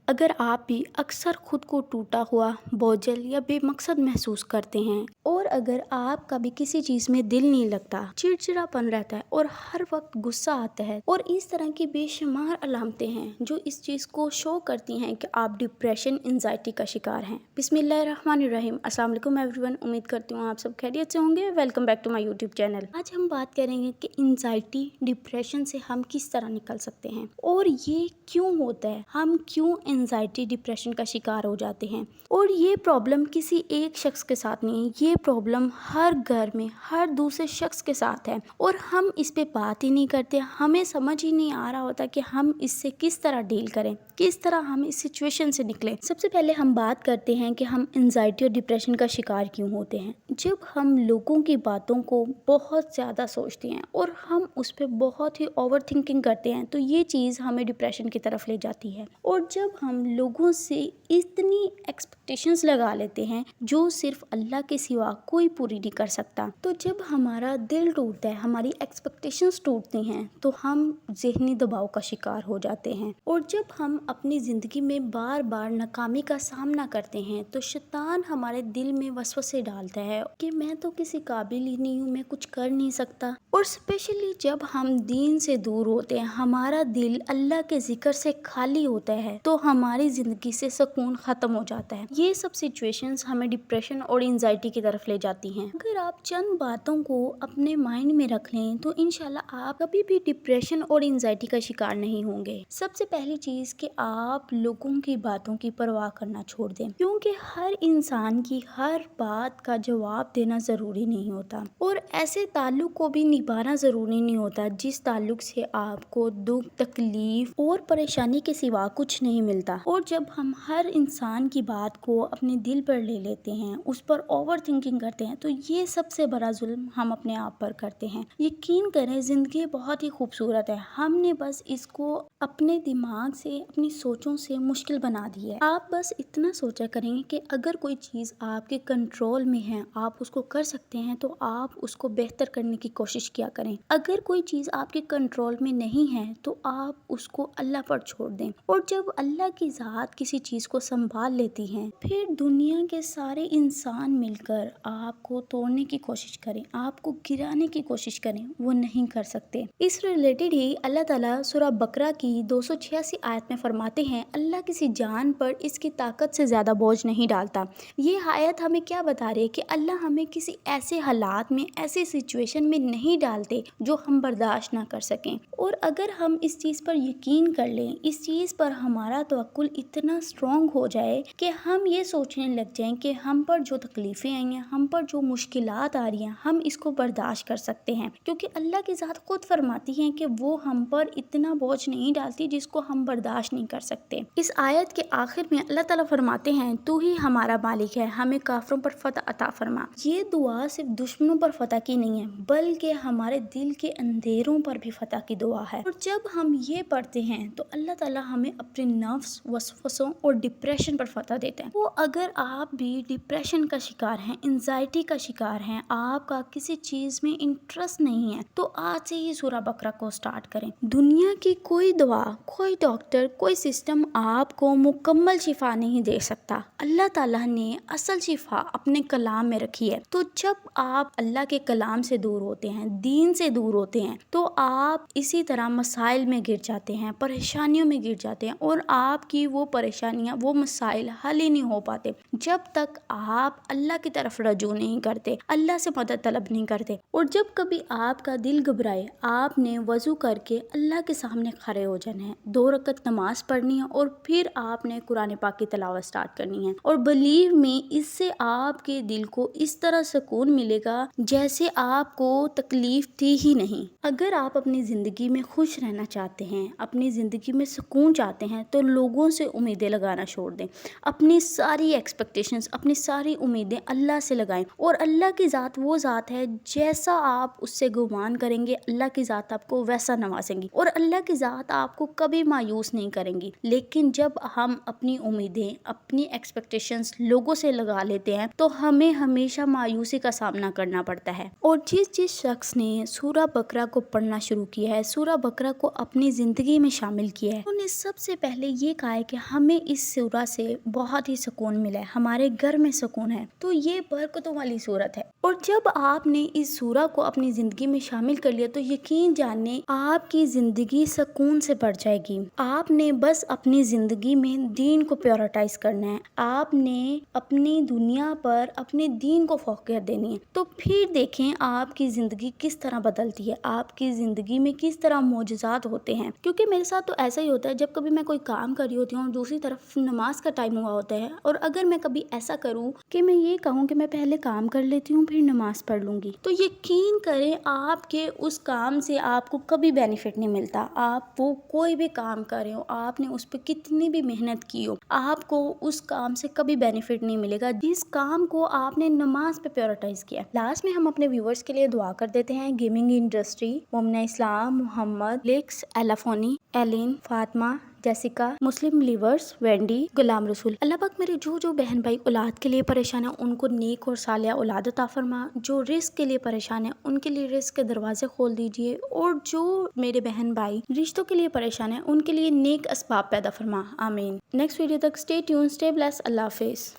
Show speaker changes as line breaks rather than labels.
अगर आप भी अक्सर खुद को टूटा हुआ, बोझिल या बेमकसद महसूस करते हैं और अगर आपका भी किसी चीज़ में दिल नहीं लगता, चिड़चिड़ापन रहता है और हर वक्त गुस्सा आता है और इस तरह की बेशुमार अलामतें हैं जो इस चीज़ को शो करती हैं कि आप डिप्रेशन, एंजाइटी का शिकार हैं। बिस्मिल्लाहिर्रहमानिर्रहीम। अस्सलाम वालेकुम एवरीवन। उम्मीद करती हूँ आप सब खैरियत से होंगे। Welcome back to my YouTube channel. आज हम बात करेंगे कि एंजाइटी, डिप्रेशन से हम किस तरह निकल सकते हैं और ये क्यों होता है, हम क्यों एंजाइटी, डिप्रेशन का शिकार हो जाते हैं। और ये प्रॉब्लम किसी एक शख्स के साथ नहीं है, ये प्रॉब्लम हर घर में हर दूसरे शख्स के साथ है और हम इस पे बात ही नहीं करते। हमें समझ ही नहीं आ रहा होता कि हम इससे किस तरह डील करें, किस तरह हम इस सिचुएशन से निकलें। सबसे पहले हम बात करते हैं कि हम एंजाइटी और डिप्रेशन का शिकार क्यों होते हैं। जब हम लोगों की बातों को बहुत ज़्यादा सोचते हैं और हम उस पर बहुत ही ओवर थिंकिंग करते हैं तो ये चीज़ हमें डिप्रेशन की तरफ ले जाती है। और जब हम लोगों से इतनी एक्सपेक्टेशंस लगा लेते हैं जो सिर्फ अल्लाह के सिवा कोई पूरी नहीं कर सकता, तो जब हमारा दिल टूटता है, हमारी एक्सपेक्टेशंस टूटती हैं तो हम ज़हनी दबाव का शिकार हो जाते हैं। और जब हम अपनी ज़िंदगी में बार बार नाकामी का सामना करते हैं तो शैतान हमारे दिल में वसवसे डालता है कि मैं तो किसी काबिल ही नहीं हूँ, मैं कुछ कर नहीं सकता। और स्पेशली जब हम दीन से दूर होते हैं, हमारा दिल अल्लाह के जिक्र से खाली होता है तो हमारी ज़िंदगी से सुकून ख़त्म हो जाता है। ये सब सिचुएशंस हमें डिप्रेशन और एंजाइटी की तरफ ले जाती हैं। अगर आप चंद बातों को अपने माइंड में रख लें तो इंशाल्लाह आप कभी भी डिप्रेशन और एंजाइटी का शिकार नहीं होंगे। सबसे पहली चीज़ कि आप लोगों की बातों की परवाह करना छोड़ दें, क्योंकि हर इंसान की हर बात का जवाब देना ज़रूरी नहीं होता और ऐसे ताल्लुक को भी निभाना ज़रूरी नहीं होता जिस ताल्लुक से आपको दुख, तकलीफ और परेशानी के सिवा कुछ नहीं मिलता। और जब हम हर इंसान की बात को अपने दिल पर ले लेते हैं, उस पर ओवर थिंकिंग करते हैं, तो ये सबसे बड़ा जुल्म हम अपने आप पर करते हैं। यकीन करें, ज़िंदगी बहुत ही खूबसूरत है, हमने बस इसको अपने दिमाग से, अपनी सोचों से मुश्किल बना दी है। आप बस इतना सोचा करेंगे कि अगर कोई चीज़ आपके कंट्रोल में है, आप उसको कर सकते हैं, तो आप उसको बेहतर करने की कोशिश किया करें। अगर कोई चीज़ आपके कंट्रोल में नहीं है तो आप उसको अल्लाह पर छोड़ दें। और जब अल्लाह की ज़ात किसी चीज़ को संभाल लेती है, फिर दुनिया के सारे इंसान मिलकर आपको तोड़ने की कोशिश करें, आपको गिराने की कोशिश करें, वो नहीं कर सकते। इस रिलेटेड ही अल्लाह ताला सूरह बकरा की 286 आयत में फरमाते हैं, अल्लाह किसी जान पर इसकी ताकत से ज़्यादा बोझ नहीं डालता। ये आयत हमें क्या बता रही है कि अल्लाह हमें किसी ऐसे हालात में, ऐसे सिचुएशन में नहीं डालते जो हम बर्दाश्त ना कर सकें। और अगर हम इस चीज़ पर यकीन कर लें, इस चीज़ पर हमारा तवक्कुल इतना स्ट्रॉन्ग हो जाए कि हम ये सोचने लग जाएं कि हम पर जो तकलीफ़ें आई हैं, हम पर जो मुश्किलात आ रही हैं, हम इसको बर्दाश्त कर सकते हैं, क्योंकि अल्लाह की ज़ात खुद फरमाती हैं कि वो हम पर इतना बोझ नहीं डालती जिसको हम बर्दाश्त नहीं कर सकते। इस आयत के आखिर में अल्लाह ताला फरमाते हैं, तू ही हमारा मालिक है, हमें काफिरों पर फतह अता फरमा। ये दुआ सिर्फ दुश्मनों पर फतह की नहीं है, बल्कि हमारे दिल के अंधेरों पर भी फतह की दुआ है। और जब हम ये पढ़ते हैं तो अल्लाह ताला हमें अपने नफ्स, वसवसों और डिप्रेशन पर फतह देते हैं। तो अगर आप भी डिप्रेशन का शिकार हैं, एंजाइटी का शिकार हैं, आपका किसी चीज़ में इंटरेस्ट नहीं है, तो आज से ही सूरह बकरा को स्टार्ट करें। दुनिया की कोई दवा, कोई डॉक्टर, कोई सिस्टम आपको मुकम्मल शिफा नहीं दे सकता। अल्लाह ताला ने असल शिफा अपने कलाम में रखी है। तो जब आप अल्लाह के कलाम से दूर होते हैं, दीन से दूर होते हैं, तो आप इसी तरह मसाइल में गिर जाते हैं, परेशानियों में गिर जाते हैं और आपकी वो परेशानियां, वो मसाइल हल ही नहीं हो पाते जब तक आप अल्लाह की तरफ रजू नहीं करते, अल्लाह से मदद तलब नहीं करते। और जब कभी आपका दिल घबराए, आपने वजू करके अल्लाह के सामने खड़े हो जाना है, 2 रकत नमाज पढ़नी है और फिर आपने कुरान पाक की तिलावत स्टार्ट करनी है। और बिलीव में इससे आपके दिल को इस तरह सुकून मिलेगा जैसे आपको तकलीफ थी ही नहीं। अगर आप अपनी ज़िंदगी में खुश रहना चाहते हैं, अपनी ज़िंदगी में सुकून चाहते हैं, तो लोगों से उम्मीदें लगाना छोड़ दें, अपनी ساری ایکسپیکٹیشنز، اپنی ساری امیدیں اللہ سے لگائیں، اور اللہ کی ذات وہ ذات ہے جیسا آپ اس سے گمان کریں گے اللہ کی ذات آپ کو ویسا نوازیں گی، اور اللہ کی ذات آپ کو کبھی مایوس نہیں کریں گی۔ لیکن جب ہم اپنی امیدیں، اپنی ایکسپیکٹیشنز لوگوں سے لگا لیتے ہیں تو ہمیں ہمیشہ مایوسی کا سامنا کرنا پڑتا ہے۔ اور جس شخص نے سورہ بقرہ کو پڑھنا شروع کیا ہے، سورہ بقرہ کو اپنی زندگی میں شامل کیا ہے، انہوں نے سب سے پہلے یہ کہا ہے کہ ہمیں اس سورہ سے بہت ہی سکون ملا ہے، ہمارے گھر میں سکون ہے۔ تو یہ برکتوں والی سورت ہے، اور جب آپ نے اس سورہ کو اپنی زندگی میں شامل کر لیا تو یقین جانیں آپ کی زندگی سکون سے بڑھ جائے گی۔ آپ نے بس اپنی زندگی میں دین کو پیورٹائز کرنا ہے، آپ نے اپنی دنیا پر اپنے دین کو فوقیت دینی ہے، تو پھر دیکھیں آپ کی زندگی کس طرح بدلتی ہے، آپ کی زندگی میں کس طرح معجزات ہوتے ہیں۔ کیونکہ میرے ساتھ تو ایسا ہی ہوتا ہے، جب کبھی میں کوئی کام کر رہی ہوتی ہوں اور دوسری طرف نماز کا ٹائم ہوا ہوتا ہے، اور اگر میں کبھی ایسا کروں کہ میں یہ کہوں کہ میں پہلے کام کر لیتی ہوں پھر نماز پڑھ لوں گی، تو یقین کریں آپ کے اس کام سے آپ کو کبھی بینیفٹ نہیں ملتا۔ آپ وہ کوئی بھی کام کر رہے ہو، آپ نے اس پہ کتنی بھی محنت کی ہو، آپ کو اس کام سے کبھی بینیفٹ نہیں ملے گا جس کام کو آپ نے نماز پہ پیورٹائز کیا۔ لاسٹ میں ہم اپنے ویورز کے لیے دعا کر دیتے ہیں۔ گیمنگ انڈسٹری، مومنہ اسلام، محمد، لیکس، ایلافونی، ایلین، فاطمہ، جیسیکا، مسلم بلیورز، وینڈی، غلام رسول۔ اللہ پاک میرے جو بہن بھائی اولاد کے لیے پریشان ہیں ان کو نیک اور صالحہ اولاد عطا فرما، جو رزق کے لیے پریشان ہیں ان کے لیے رزق کے دروازے کھول دیجیے، اور جو میرے بہن بھائی رشتوں کے لیے پریشان ہیں ان کے لیے نیک اسباب پیدا فرما، آمین۔ نیکسٹ ویڈیو تک اسٹے ٹیون، اسٹے بلیس، اللہ حافظ۔